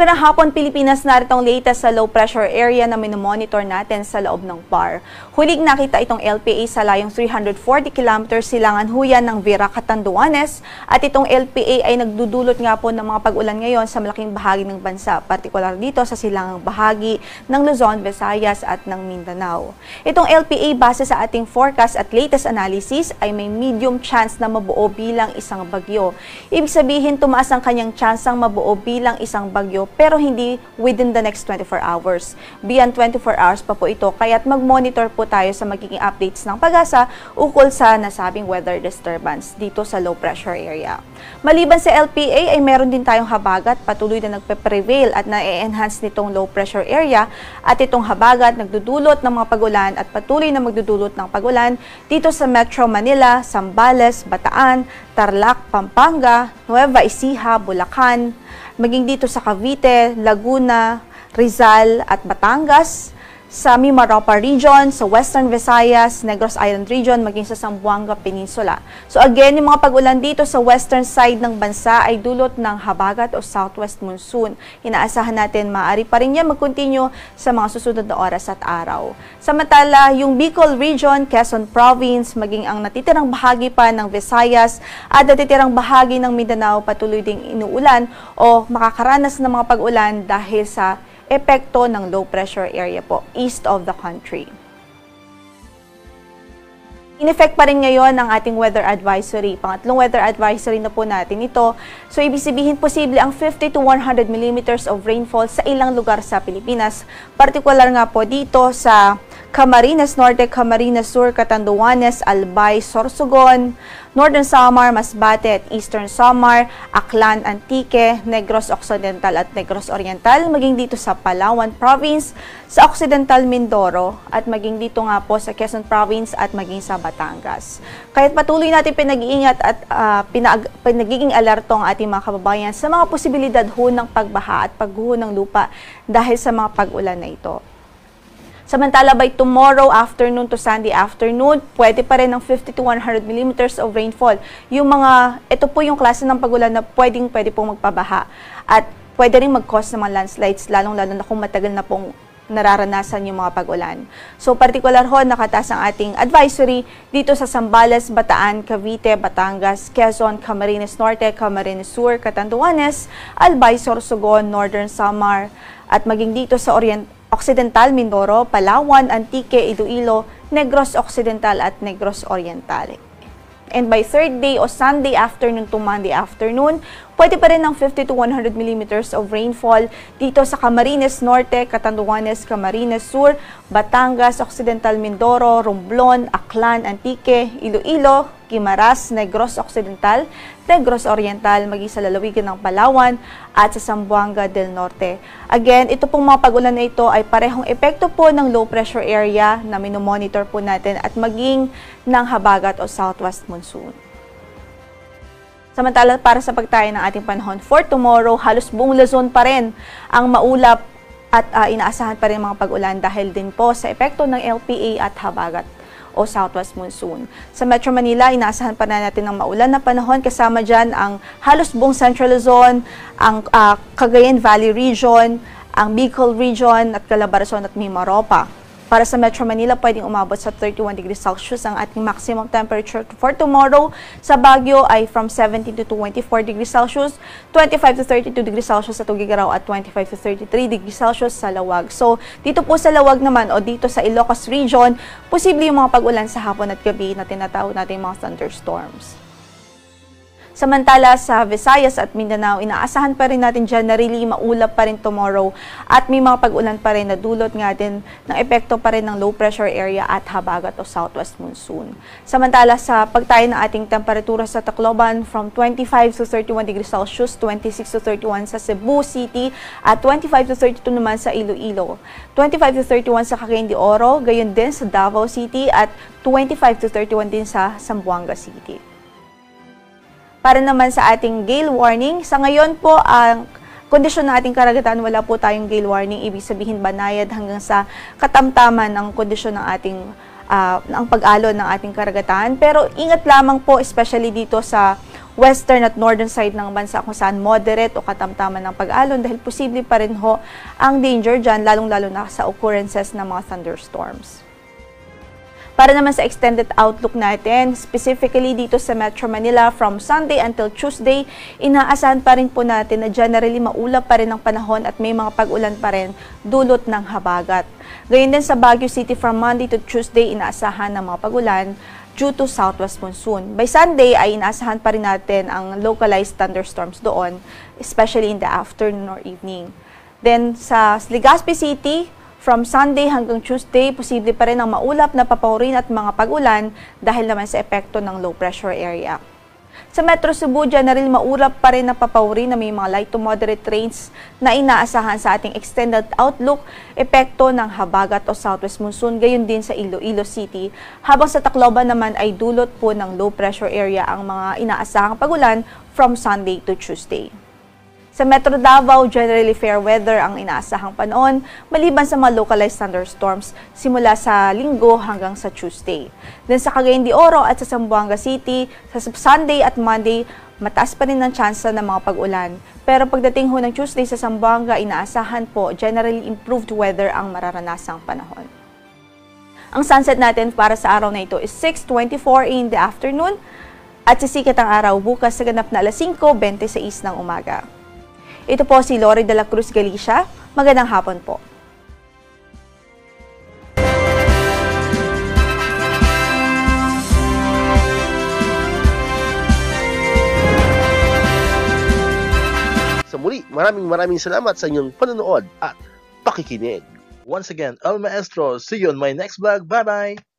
Magandang hapon Pilipinas, narito ang latest sa low pressure area na minomonitor natin sa loob ng PAR. Huling nakita itong LPA sa layong 340 km silangan huyan ng Vera, Catanduanes at itong LPA ay nagdudulot nga po ng mga pag-ulan ngayon sa malaking bahagi ng bansa, partikular dito sa silangang bahagi ng Luzon, Visayas at ng Mindanao. Itong LPA base sa ating forecast at latest analysis ay may medium chance na mabuo bilang isang bagyo. Ibig sabihin tumaas ang kanyang tsansang mabuo bilang isang bagyo pero hindi within the next 24 hours. Beyond 24 hours pa po ito, kaya't mag-monitor po tayo sa magiging updates ng PAGASA ukol sa nasabing weather disturbance dito sa low pressure area. Maliban sa LPA ay meron din tayong habagat, patuloy na nagpe-prevail at na-enhance nitong low pressure area at itong habagat nagdudulot ng mga pag-ulan at patuloy na magdudulot ng pag-ulan dito sa Metro Manila, Zambales, Bataan, Tarlac, Pampanga, Nueva Ecija, Bulacan, maging dito sa Cavite, Laguna, Rizal at Batangas, sa Mimaropa Region, sa Western Visayas, Negros Island Region, maging sa Zamboanga Peninsula. So again, yung mga pag-ulan dito sa western side ng bansa ay dulot ng habagat o southwest monsoon. Inaasahan natin maaari pa rin yan mag-continue sa mga susunod na oras at araw. Samantala, yung Bicol Region, Quezon Province, maging ang natitirang bahagi pa ng Visayas at natitirang bahagi ng Mindanao patuloy ding inuulan o makakaranas ng mga pag-ulan dahil sa epekto ng low pressure area po east of the country. In effect pa rin ngayon ang ating weather advisory. Pangatlong weather advisory na po natin ito. So ibig sabihin posible ang 50 to 100 millimeters of rainfall sa ilang lugar sa Pilipinas. Partikular nga po dito sa Camarines Norte, Camarines Sur, Catanduanes, Albay, Sorsogon, Northern Samar, Masbate at Eastern Samar, Aklan, Antique, Negros Occidental at Negros Oriental, maging dito sa Palawan Province, sa Occidental Mindoro at maging dito nga po sa Quezon Province at maging sa Batangas. Kaya't patuloy natin pinag-iingat at pinagiging alerto ang ating mga kababayan sa mga posibilidad ho ng pagbaha at pagguho ng lupa dahil sa mga pag-ulan na ito. Samantala, by tomorrow afternoon to Sunday afternoon, pwede pa rin ng 50 to 100 millimeters of rainfall. Ito po yung klase ng pag-ulan na pwede pong magpabaha. At pwede rin mag-cause ng mga landslides, lalong-lalo na kung matagal na pong nararanasan yung mga pag-ulan. So, particular ho, nakataas ang ating advisory dito sa Zambales, Bataan, Cavite, Batangas, Quezon, Camarines Norte, Camarines Sur, Catanduanes, Albay, Sorsogon, Northern Samar, at maging dito sa Occidental Mindoro, Palawan, Antique, Iloilo, Negros Occidental at Negros Oriental. And by third day o Sunday afternoon to Monday afternoon, pwede pa rin ng 50 to 100 millimeters of rainfall dito sa Camarines Norte, Catanduanes, Camarines Sur, Batangas, Occidental Mindoro, Romblon, Aklan, Antique, Iloilo, Guimaras, Negros Occidental, Negros Oriental, maging sa lalawigan ng Palawan at sa Zamboanga del Norte. Again, ito pong mga pag-ulan na ito ay parehong epekto po ng low pressure area na minomonitor po natin at maging ng habagat o southwest monsoon. Samantala, para sa pagtayo ng ating panahon for tomorrow, halos buong Luzon pa rin ang maulap at inaasahan pa rin mga pag-ulan dahil din po sa epekto ng LPA at habagat o southwest monsoon. Sa Metro Manila, inaasahan pa na natin ng maulan na panahon, kasama dyan ang halos buong Central Luzon, ang Cagayan Valley Region, ang Bicol Region at Calabarzon at Mimaropa. Para sa Metro Manila, pwedeng umabot sa 31 degrees Celsius ang ating maximum temperature for tomorrow. Sa Baguio ay from 17 to 24 degrees Celsius, 25 to 32 degrees Celsius sa Tuguegarao at 25 to 33 degrees Celsius sa Lawag. So, dito po sa Lawag naman o dito sa Ilocos Region, posible yung mga pag-ulan sa hapon at gabi na tinatawag natin mga thunderstorms. Samantala sa Visayas at Mindanao, inaasahan pa rin natin dyan na really maulap pa rin tomorrow at may mga pag-ulan pa rin na dulot nga din ng epekto pa rin ng low pressure area at habagat o southwest monsoon. Samantala sa pagtayo ng ating temperatura sa Tacloban from 25 to 31 degrees Celsius, 26 to 31 sa Cebu City at 25 to 32 naman sa Iloilo, 25 to 31 sa Cagayan de Oro, gayon din sa Davao City at 25 to 31 din sa Zamboanga City. Para naman sa ating gale warning, sa ngayon po ang kondisyon ng ating karagatan, wala po tayong gale warning. Ibig sabihin banayad hanggang sa katamtaman ng kondisyon ng ating ang pag-alon ng ating karagatan. Pero ingat lamang po, especially dito sa western at northern side ng bansa kung saan moderate o katamtaman ng pag-alon dahil posible pa rin ho ang danger dyan, lalong-lalo na sa occurrences ng mga thunderstorms. Para naman sa extended outlook natin, specifically dito sa Metro Manila from Sunday until Tuesday, inaasahan pa rin po natin na generally maulap pa rin ang panahon at may mga pag-ulan pa rin dulot ng habagat. Gayun din sa Baguio City from Monday to Tuesday, inaasahan ng mga pag-ulan due to southwest monsoon. By Sunday ay inaasahan pa rin natin ang localized thunderstorms doon, especially in the afternoon or evening. Then sa Legazpi City, from Sunday hanggang Tuesday, posible pa rin ang maulap na papawirin at mga pag-ulan dahil naman sa epekto ng low pressure area. Sa Metro Cebu, generally maulap pa rin na papawirin na may mga light to moderate rains na inaasahan sa ating extended outlook, epekto ng habagat o southwest monsoon, gayon din sa Iloilo City. Habang sa Tacloban naman ay dulot po ng low pressure area ang mga inaasahang pag-ulan from Sunday to Tuesday. Sa Metro Davao, generally fair weather ang inaasahang panahon, maliban sa mga localized thunderstorms simula sa Linggo hanggang sa Tuesday. Then sa Cagayan de Oro at sa Zamboanga City, sa Sunday at Monday, mataas pa rin ang tsansa ng mga pag-ulan. Pero pagdating ho ng Tuesday sa Zamboanga, inaasahan po generally improved weather ang mararanasang panahon. Ang sunset natin para sa araw na ito is 6:24 in the afternoon at sisikat ang araw bukas sa ganap na alas 5:26 ng umaga. Ito po si Lori de la Cruz Galicia. Magandang hapon po. Sa muli, maraming salamat sa inyong panonood at pakikinig. Once again, El Maestro. See you on my next vlog. Bye-bye!